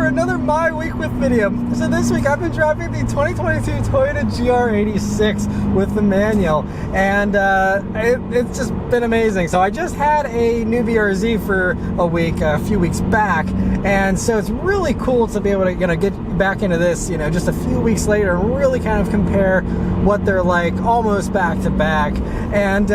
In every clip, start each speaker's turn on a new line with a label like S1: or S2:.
S1: for another My Week With video. So this week I've been driving the 2022 Toyota GR86 with the manual, and it's just been amazing. So I just had a new BRZ for a few weeks back, and so it's really cool to be able to get back into this, just a few weeks later and really kind of compare what they're like almost back to back. And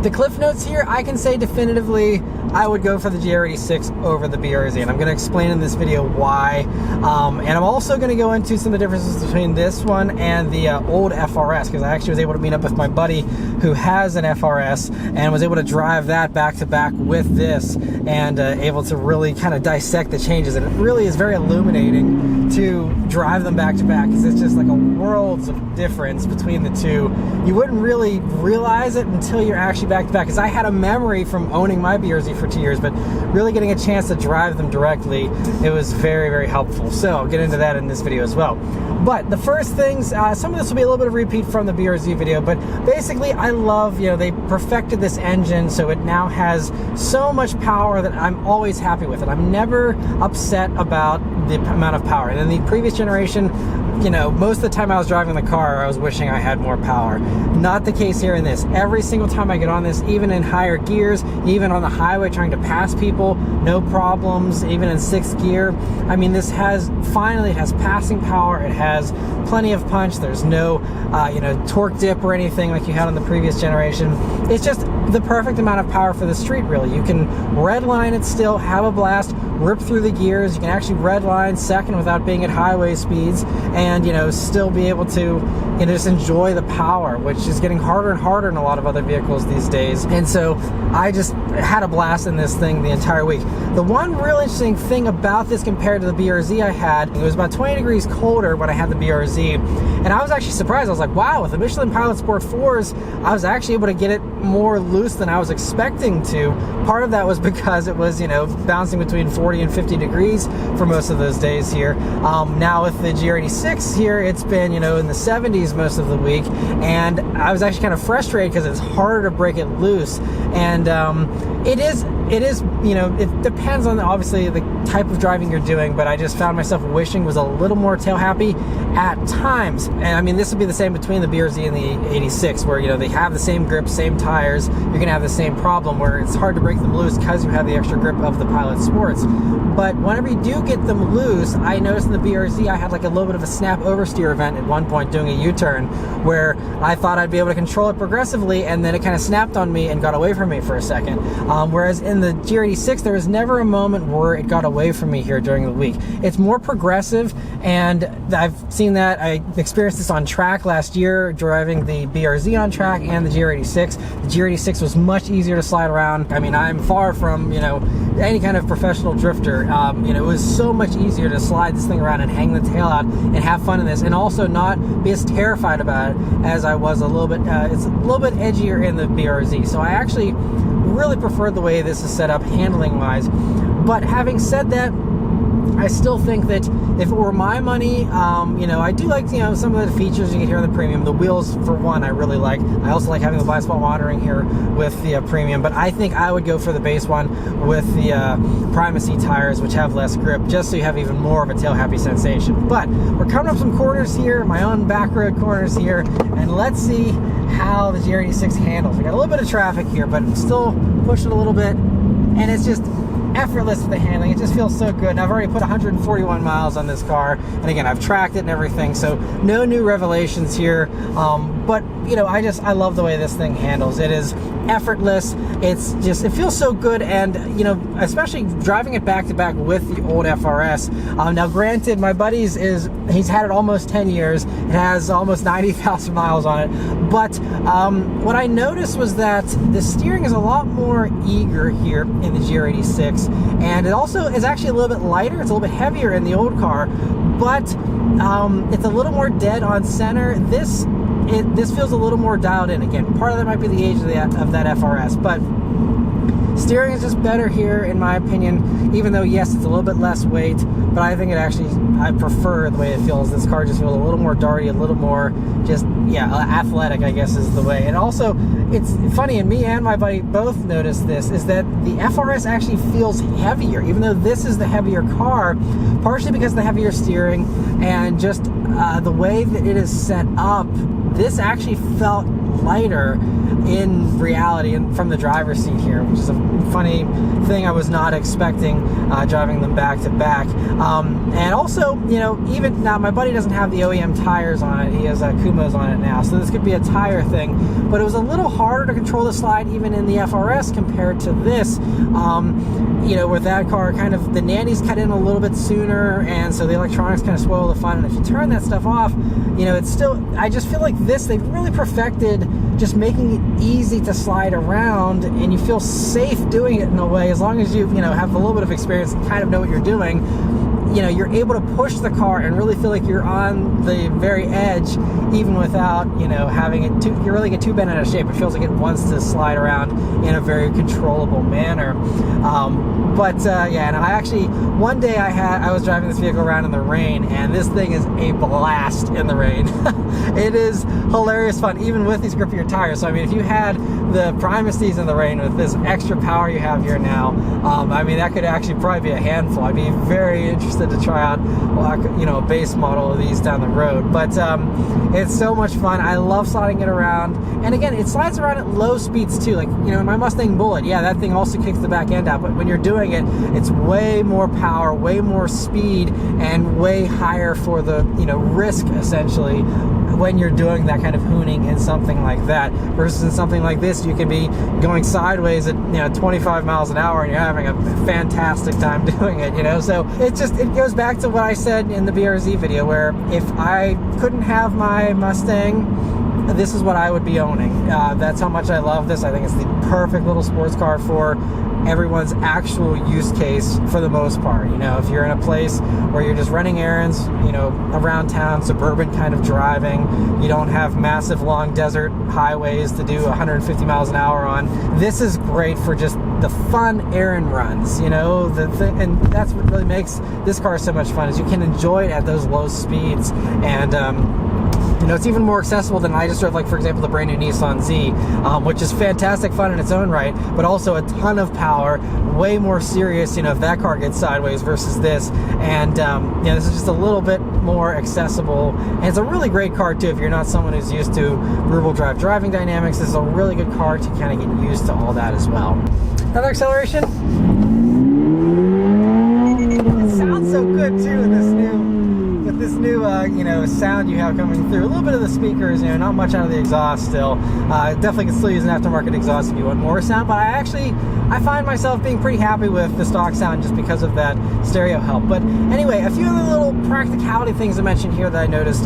S1: the cliff notes here, I can say definitively I would go for the GR86 over the BRZ, and I'm going to explain in this video why. And I'm also going to go into some of the differences between this one and the old FR-S, because I actually was able to meet up with my buddy who has an FR-S and was able to drive that back to back with this, and able to really kind of dissect the changes. And it really is very illuminating to drive them back to back, because it's just like a worlds of difference between the two. You wouldn't really realize it until you're actually back to back, because I had a memory from owning my BRZ for 2 years, but really getting a chance to drive them directly, it was very, very helpful. So I'll get into that in this video as well. But the first things, some of this will be a little bit of repeat from the BRZ video, but basically I love, they perfected this engine so it now has so much power that I'm always happy with it. I'm never upset about the amount of power. And in the previous generation, most of the time I was driving the car, I was wishing I had more power. Not the case here in this. Every single time I get on this, even in higher gears, even on the highway trying to pass people, no problems, even in 6th gear. I mean, this has, finally, it has passing power, it has plenty of punch, there's no, torque dip or anything like you had on the previous generation. It's just the perfect amount of power for the street, really. You can redline it still, have a blast, rip through the gears. You can actually redline second without being at highway speeds, and still be able to just enjoy the power, which is getting harder and harder in a lot of other vehicles these days. And so I just had a blast in this thing the entire week. The one real interesting thing about this compared to the BRZ I had, it was about 20 degrees colder when I had the BRZ, and I was actually surprised. I was like, wow, with the Michelin Pilot Sport 4s, I was actually able to get it more loose than I was expecting to. Part of that was because it was, bouncing between 40 and 50 degrees for most of those days here. Now with the GR86 here, it's been, in the 70s most of the week, and I was actually kind of frustrated because it's harder to break it loose. And it is, it depends on obviously the type of driving you're doing, but I just found myself wishing it was a little more tail happy at times. And I mean, this would be the same between the BRZ and the 86, where, they have the same grip, same tires. You're going to have the same problem where it's hard to break them loose because you have the extra grip of the Pilot Sports. But whenever you do get them loose, I noticed in the BRZ I had like a little bit of a snap oversteer event at one point doing a U-turn, where I thought I'd be able to control it progressively, and then it kind of snapped on me and got away from me for a second. Whereas in the GR86, there was never a moment where it got away from me here during the week. It's more progressive, and I've seen that. I experienced this on track last year, driving the BRZ on track and the GR86. The GR86 was much easier to slide around. I mean, I'm far from, any kind of professional drifter. It was so much easier to slide this thing around and hang the tail out and have fun in this, and also not be as terrified about it as I was a little bit. It's a little bit edgier in the BRZ, so I actually really prefer the way this is set up handling wise. But having said that, I still think that if it were my money, I do like, some of the features you get here in the Premium. The wheels, for one, I really like. I also like having the blind spot monitoring here with the Premium, but I think I would go for the base one with the Primacy tires, which have less grip, just so you have even more of a tail-happy sensation. But we're coming up some corners here, my own back road corners here, and let's see how the GR86 handles. We got a little bit of traffic here, but still pushing a little bit, and it's just effortless with the handling. It just feels so good. And I've already put 141 miles on this car, and again, I've tracked it and everything, so no new revelations here. But I love the way this thing handles. It is effortless. It feels so good, and especially driving it back to back with the old FR-S. Now, granted, my buddy's he's had it almost 10 years. It has almost 90,000 miles on it. But what I noticed was that the steering is a lot more eager here in the GR86, and it also is actually a little bit lighter. It's a little bit heavier in the old car, but it's a little more dead on center. This feels a little more dialed in. Again, part of that might be the age of that FR-S, but Steering is just better here, in my opinion, even though, yes, it's a little bit less weight, but I think I prefer the way it feels. This car just feels a little more darty, a little more just, yeah, athletic, I guess is the way. And also, it's funny, and me and my buddy both noticed this, is that the FR-S actually feels heavier, even though this is the heavier car, partially because of the heavier steering and just the way that it is set up. This actually felt lighter in reality and from the driver's seat here, which is a funny thing I was not expecting driving them back to back. And also, you know, even now my buddy doesn't have the OEM tires on it. He has Kumos on it now, so this could be a tire thing, but it was a little harder to control the slide even in the FR-S compared to this. You know, with that car, kind of the nannies cut in a little bit sooner, and so the electronics kind of spoil the fun. And if you turn that stuff off, you know, it's still, I just feel like this, they've really perfected just making it easy to slide around, and you feel safe doing it in a way, as long as you know, have a little bit of experience and kind of know what you're doing. You know, you're able to push the car and really feel like you're on the very edge, even without, you know, having it too, you really get too bent out of shape. It feels like it wants to slide around in a very controllable manner. Yeah, and I actually, one day I was driving this vehicle around in the rain, and this thing is a blast in the rain. It is hilarious fun, even with these grippier tires. So I mean, if you had the Primacies in the rain with this extra power you have here now, I mean, that could actually probably be a handful. I'd be very interested to try out, you know, a base model of these down the road. But it's so much fun. I love sliding it around, and again, it slides around at low speeds too. Like, you know, in my Mustang Bullet, yeah, that thing also kicks the back end out, but when you're doing it, it's way more power, way more speed, and way higher for the, you know, risk essentially when you're doing that kind of hooning in something like that, versus in something like this, you can be going sideways at, you know, 25 miles an hour and you're having a fantastic time doing it, you know. So it goes back to what I said in the BRZ video, where if I couldn't have my Mustang, this is what I would be owning. That's how much I love this. I think it's the perfect little sports car for everyone's actual use case for the most part. You know, if you're in a place where you're just running errands, you know, around town, suburban kind of driving, you don't have massive long desert highways to do 150 miles an hour on, this is great for just the fun errand runs, you know. And that's what really makes this car so much fun, is you can enjoy it at those low speeds. And you know, it's even more accessible than I just drove, like, for example, the brand new Nissan Z, which is fantastic fun in its own right, but also a ton of power, way more serious, you know, if that car gets sideways versus this. And, you know, this is just a little bit more accessible, and it's a really great car too if you're not someone who's used to rear-wheel drive driving dynamics. This is a really good car to kind of get used to all that as well. Another acceleration. It sounds so good too in this new you know, sound you have coming through. A little bit of the speakers, you know, not much out of the exhaust still. Definitely can still use an aftermarket exhaust if you want more sound, but I find myself being pretty happy with the stock sound just because of that stereo help. But anyway, a few of the little practicality things I mentioned here that I noticed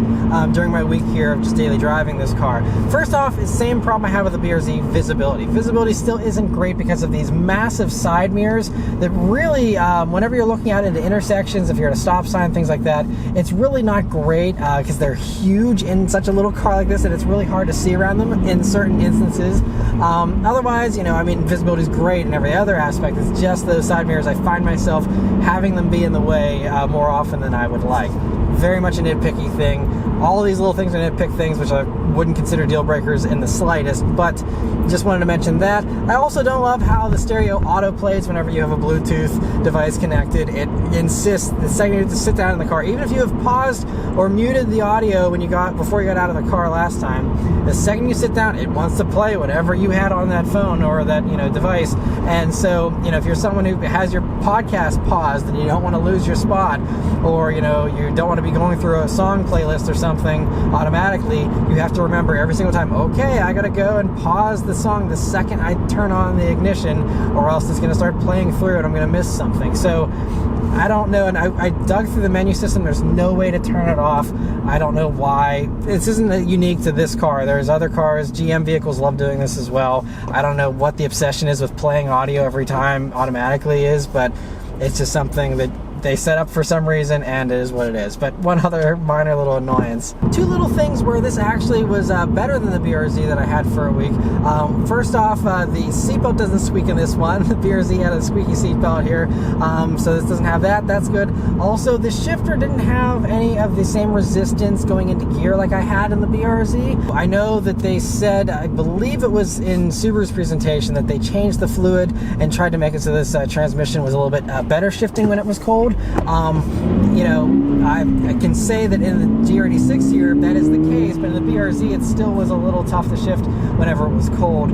S1: during my week here of just daily driving this car. First off, is the same problem I have with the BRZ, visibility. Visibility still isn't great because of these massive side mirrors that really, whenever you're looking out into intersections, if you're at a stop sign, things like that, it's really not great because they're huge in such a little car like this, and it's really hard to see around them in certain instances. Otherwise, you know, I mean, visibility is great in every other aspect. It's just those side mirrors, I find myself having them be in the way more often than I would like. Very much a nitpicky thing. All of these little things are nitpick things, which I wouldn't consider deal breakers in the slightest, but just wanted to mention that. I also don't love how the stereo auto plays whenever you have a Bluetooth device connected. It insists the second you have to sit down in the car, even if you have paused or muted the audio before you got out of the car last time, the second you sit down, it wants to play whatever you had on that phone or that, you know, device. And so, you know, if you're someone who has your podcast paused and you don't want to lose your spot, or, you know, you don't want to be going through a song playlist or something automatically, you have to remember every single time, okay, I gotta go and pause the song the second I turn on the ignition, or else it's gonna start playing through and I'm gonna miss something. So I don't know, and I dug through the menu system. There's no way to turn it off. I don't know why. This isn't unique to this car. There's other cars. GM vehicles love doing this as well. I don't know what the obsession is with playing audio every time automatically is, but it's just something that they set up for some reason, and it is what it is. But one other minor little annoyance. Two little things where this actually was better than the BRZ that I had for a week. First off, the seatbelt doesn't squeak in this one. The BRZ had a squeaky seatbelt here, so this doesn't have that. That's good. Also, the shifter didn't have any of the same resistance going into gear like I had in the BRZ. I know that they said, I believe it was in Subaru's presentation, that they changed the fluid and tried to make it so this transmission was a little bit better shifting when it was cold. You know, I can say that in the GR86 here, that is the case, but in the BRZ, it still was a little tough to shift whenever it was cold.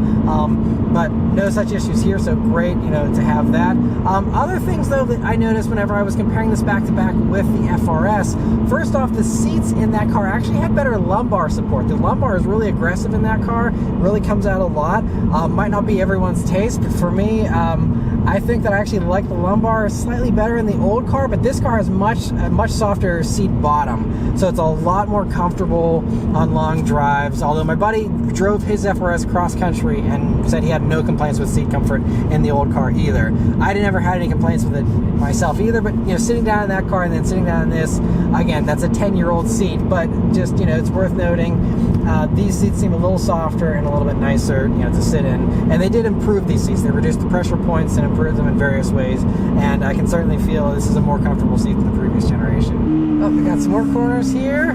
S1: But no such issues here, so great, you know, to have that. Other things, though, that I noticed whenever I was comparing this back-to-back with the FR-S, first off, the seats in that car actually had better lumbar support. The lumbar is really aggressive in that car, really comes out a lot. Might not be everyone's taste, but for me, I think that I actually like the lumbar slightly better in the old car, but this car has a much softer seat bottom, so it's a lot more comfortable on long drives. Although my buddy drove his FR-S cross-country and said he had no complaints with seat comfort in the old car either. I never had any complaints with it myself either, but you know, sitting down in that car and then sitting down in this, again, that's a 10-year-old seat, but just, you know, it's worth noting. These seats seem a little softer and a little bit nicer, you know, to sit in. And they did improve these seats. They reduced the pressure points and improved them in various ways. And I can certainly feel this is a more comfortable seat than the previous generation. Oh, we got some more corners here.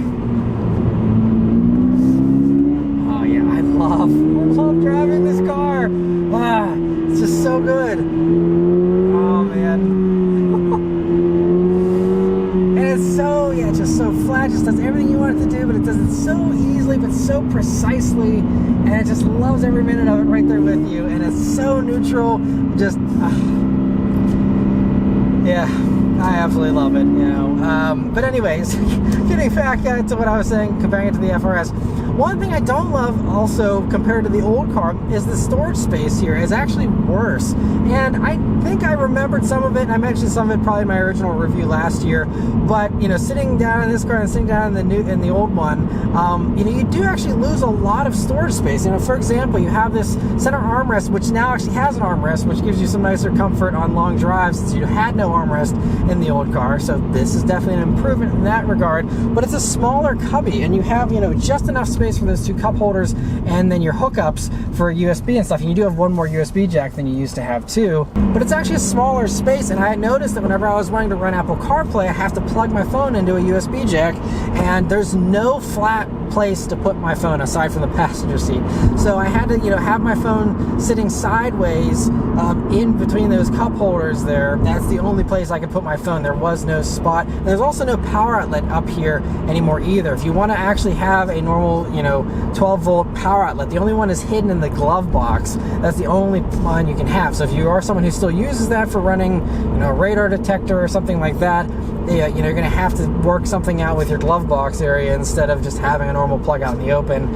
S1: Oh yeah, I love driving this car. Ah, it's just so good. Oh man. It's so, yeah, just so flat, just does everything you want it to do, but it does it so easily, but so precisely, and it just loves every minute of it right there with you, and it's so neutral, just, yeah, I absolutely love it, you know. But anyways, getting back to what I was saying, comparing it to the FR-S, one thing I don't love also compared to the old car is the storage space here is actually worse. And I think I remembered some of it, and I mentioned some of it probably in my original review last year, but you know, sitting down in this car and sitting down in the old one, you know, you do actually lose a lot of storage space. You know, for example, you have this center armrest, which now actually has an armrest, which gives you some nicer comfort on long drives since you had no armrest in the old car. So this is definitely an improvement in that regard, but it's a smaller cubby, and you have, you know, just enough space for those two cup holders and then your hookups for USB and stuff. And you do have one more USB jack than you used to have too, but it's actually a smaller space. And I noticed that whenever I was wanting to run Apple CarPlay, I have to plug my phone into a USB jack, and there's no flat place to put my phone aside from the passenger seat. So I had to, you know, have my phone sitting sideways in between those cup holders there. That's the only place I could put my phone. There was no spot. And there's also no power outlet up here anymore either. If you want to actually have a normal, you know, 12-volt power outlet, the only one is hidden in the glove box. That's the only one you can have. So if you are someone who still uses that for running, you know, a radar detector or something like that, yeah, you know, you're going to have to work something out with your glove box area instead of just having a normal plug out in the open.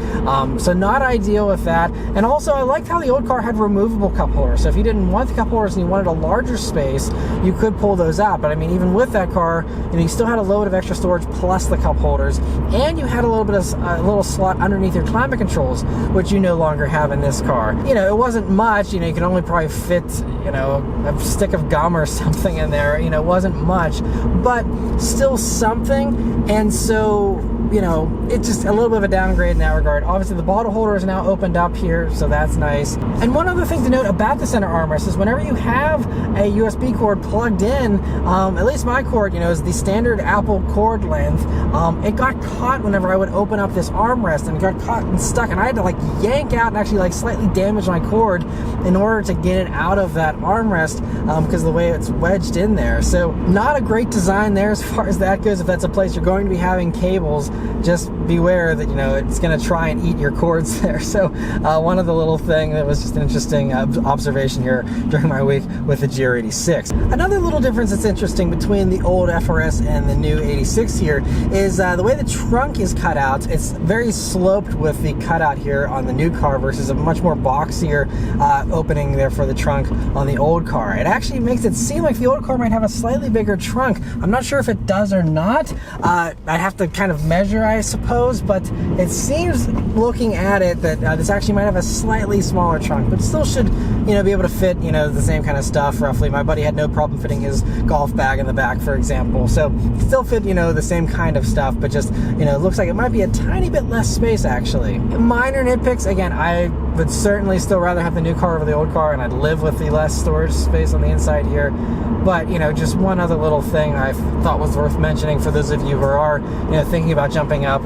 S1: So not ideal with that. And also, I liked how the old car had removable cup holders. So if you didn't want the cup holders and you wanted a larger space, you could pull those out. But I mean, even with that car, you know, you still had a load of extra storage plus the cup holders, and you had a little bit of a little slot underneath your climate controls, which you no longer have in this car. You know, it wasn't much. You know, you could only probably fit, you know, a stick of gum or something in there. You know, it wasn't much, but still something. And so, you know, it's just a little bit of a downgrade in that regard. Obviously, the bottle holder is now opened up here, so that's nice. And one other thing to note about the center armrest is whenever you have a USB cord plugged in, at least my cord, you know, is the standard Apple cord length. It got caught whenever I would open up this armrest, and it got caught and stuck, and I had to like yank out and actually like slightly damage my cord in order to get it out of that armrest because of the way it's wedged in there. So not a great design there as far as that goes. If that's a place you're going to be having cables, just beware that, you know, it's going to try and eat your cords there. So one of the little thing that was just an interesting observation here during my week with the GR86. Another little difference that's interesting between the old FR-S and the new 86 here is the way the trunk is cut out. It's very sloped with the cutout here on the new car versus a much more boxier opening there for the trunk on the old car. It actually makes it seem like the old car might have a slightly bigger trunk. I'm not sure if it does or not. I'd have to kind of measure measure, I suppose, but it seems, looking at it, that this actually might have a slightly smaller trunk, but still should, be able to fit, the same kind of stuff, roughly. My buddy had no problem fitting his golf bag in the back, for example, so still fit, the same kind of stuff, but just, it looks like it might be a tiny bit less space, actually. Minor nitpicks, again, I would certainly still rather have the new car over the old car, and I'd live with the less storage space on the inside here. But, just one other little thing I thought was worth mentioning for those of you who are, thinking about jumping up,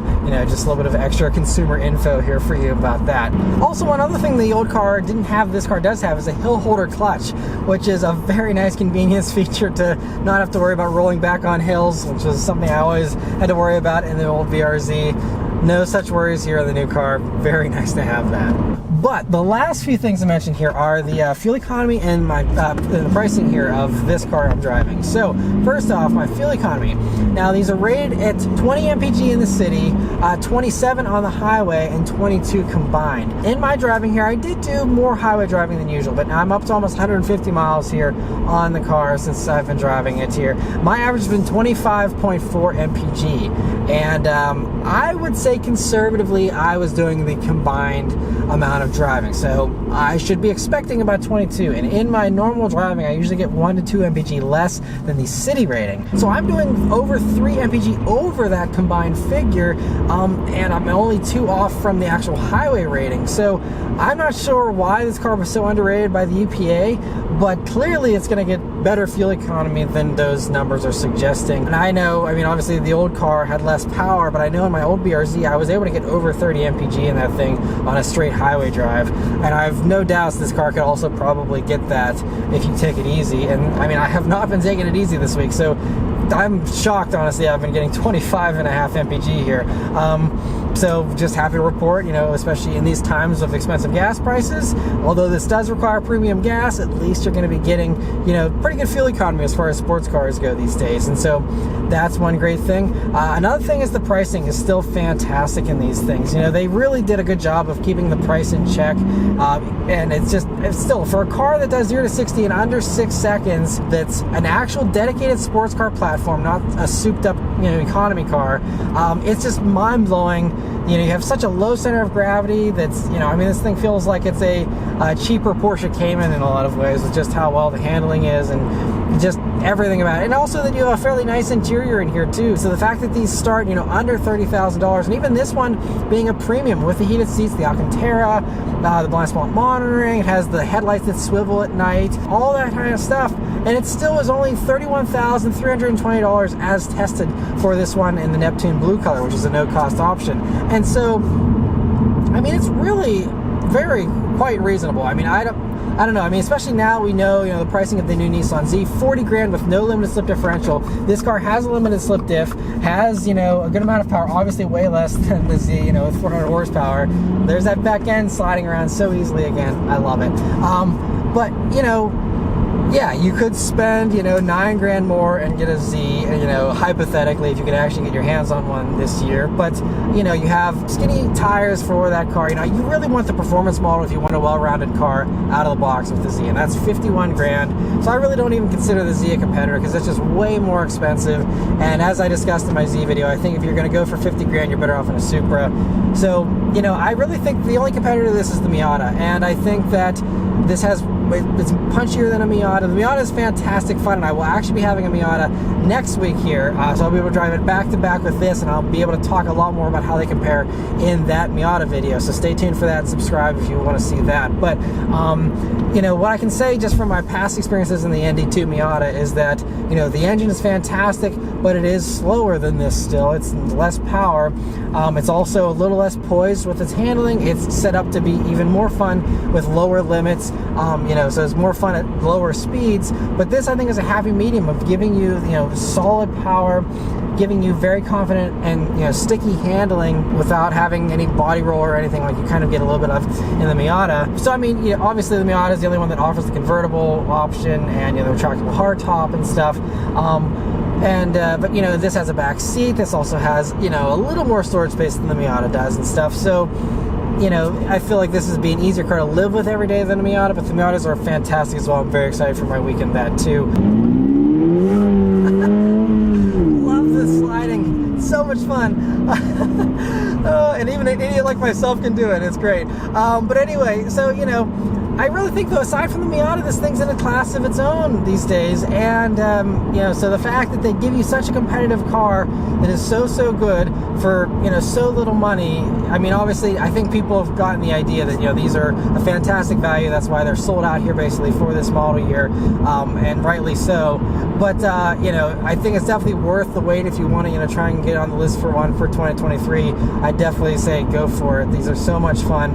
S1: just a little bit of extra consumer info here for you about that. Also, one other thing the old car didn't have, this car does have, is a hill holder clutch, which is a very nice convenience feature to not have to worry about rolling back on hills, which was something I always had to worry about in the old BRZ. No such worries here in the new car. Very nice to have that. But the last few things to mention here are the fuel economy and the pricing here of this car I'm driving. So first off, my fuel economy. Now these are rated at 20 mpg in the city, 27 on the highway, and 22 combined. In my driving here, I did do more highway driving than usual, but now I'm up to almost 150 miles here on the car since I've been driving it here. My average has been 25.4 mpg, and I would say conservatively I was doing the combined amount of driving, so I should be expecting about 22, and in my normal driving I usually get 1 to 2 mpg less than the city rating, so I'm doing over 3 mpg over that combined figure, and I'm only 2 off from the actual highway rating. So I'm not sure why this car was so underrated by the EPA, but clearly it's going to get better fuel economy than those numbers are suggesting. And I know, obviously the old car had less power, but I know in my old BRZ I was able to get over 30 mpg in that thing on a straight highway drive, and I have no doubts this car could also probably get that if you take it easy. And I have not been taking it easy this week, so I'm shocked, honestly. I've been getting 25.5 mpg here. So just happy to report, especially in these times of expensive gas prices, although this does require premium gas, at least you're going to be getting, pretty good fuel economy as far as sports cars go these days. And so that's one great thing. Another thing is the pricing is still fantastic in these things. They really did a good job of keeping the price in check. And it's still, for a car that does 0 to 60 in under 6 seconds, that's an actual dedicated sports car platform, not a souped up, economy car. It's just mind-blowing. You have such a low center of gravity that's, this thing feels like it's a cheaper Porsche Cayman in a lot of ways, with just how well the handling is and just everything about it. And also that you have a fairly nice interior in here too. So the fact that these start, under $30,000, and even this one being a premium with the heated seats, the Alcantara, the blind spot monitoring, it has the headlights that swivel at night, all that kind of stuff. And it still is only $31,320 as tested for this one in the Neptune blue color, which is a no-cost option. And so, it's really quite reasonable. I don't know. Especially now we know, the pricing of the new Nissan Z, 40 grand with no limited slip differential. This car has a limited slip diff, has, a good amount of power, obviously way less than the Z, with 400 horsepower. There's that back end sliding around so easily again. I love it. But, yeah, you could spend, 9 grand more and get a Z, hypothetically, if you could actually get your hands on one this year. But, you have skinny tires for that car. You really want the performance model if you want a well-rounded car out of the box with the Z, and that's 51 grand. So I really don't even consider the Z a competitor, because it's just way more expensive. And as I discussed in my Z video, I think if you're going to go for 50 grand, you're better off in a Supra. So, I really think the only competitor to this is the Miata, and I think that this it's punchier than a Miata. The Miata is fantastic fun, and I will actually be having a Miata next week here, so I'll be able to drive it back to back with this, and I'll be able to talk a lot more about how they compare in that Miata video. So stay tuned for that and subscribe if you want to see that. But what I can say just from my past experiences in the ND2 Miata is that the engine is fantastic, but it is slower than this still. It's less power. It's also a little less poised with its handling. It's set up to be even more fun with lower limits. So it's more fun at lower speeds, but this I think is a happy medium of giving you, solid power, giving you very confident and, sticky handling without having any body roll or anything like you kind of get a little bit of in the Miata. So obviously the Miata is the only one that offers the convertible option and, the retractable hardtop and stuff. But this has a back seat. This also has, a little more storage space than the Miata does and stuff. So, I feel like this is being an easier car to live with every day than a Miata, but the Miatas are fantastic as well. I'm very excited for my weekend that too. Love the sliding so much fun. And even an idiot like myself can do it. It's great. But anyway, so, you know, I really think, though, aside from the Miata, this thing's in a class of its own these days. And, you know, so the fact that they give you such a competitive car that is so good for, you know, so little money. I mean, obviously, I think people have gotten the idea that, you know, these are a fantastic value. That's why they're sold out here basically for this model year, and rightly so. But, you know, I think it's definitely worth the wait if you want to, you know, try and get on the list for one for 2023. I definitely say go for it. These are so much fun.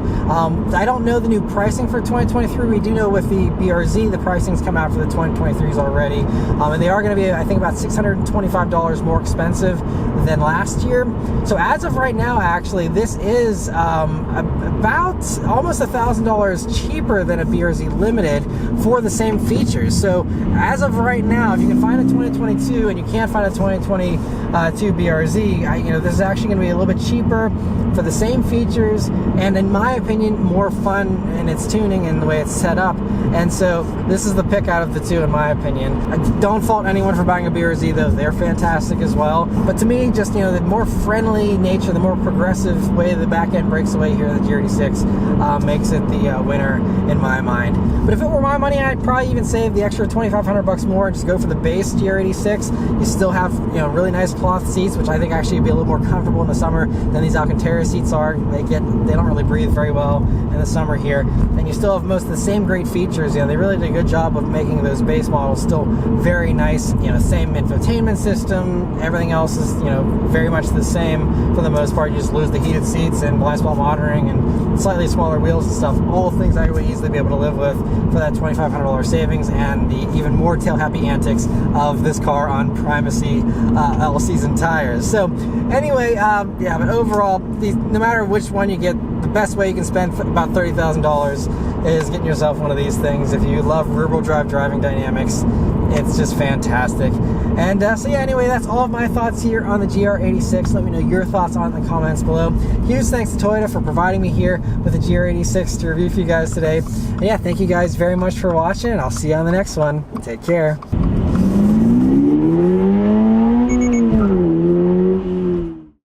S1: I don't know the new pricing for 2023. We do know with the BRZ, the pricing's come out for the 2023s already. And they are going to be, I think, about $625 more expensive than last year. So as of right now, actually, this is about almost $1,000 cheaper than a BRZ Limited for the same features. So as of right now, if you can find a 2022 and you can't find a 2022 BRZ, you know, this is actually going to be a little bit cheaper for the same features, and in my opinion, more fun in its tuning and the way it's set up. And so this is the pick out of the two, in my opinion. I don't fault anyone for buying a BRZ, though. They're fantastic as well. But to me, just, you know, the more friendly nature, the more progressive way the back end breaks away here in the GR86 makes it the winner in my mind. But if it were my money, I'd probably even save the extra $2,500 more and just go for the base GR86. You still have, you know, really nice cloth seats, which I think actually would be a little more comfortable in the summer than these Alcantara seats are. They don't really breathe very well in the summer here. And you still have most of the same great features. You know, they really did a good job of making those base models still very nice. You know, same infotainment system. Everything else is, you know, very much the same for the most part. You just lose the heated seats and blind spot monitoring and slightly smaller wheels and stuff. All things I would easily be able to live with for that $2,500 savings, and the even more tail-happy antics of this car on Primacy all-season tires. So anyway, yeah, but overall, no matter which one you get, the best way you can spend about $30,000 is getting yourself one of these things. If you love rear-wheel drive driving dynamics, it's just fantastic. And so yeah, anyway, that's all of my thoughts here on the GR86. Let me know your thoughts on the comments below. Huge thanks to Toyota for providing me here with the GR86 to review for you guys today. And yeah, thank you guys very much for watching, and I'll see you on the next one. Take care.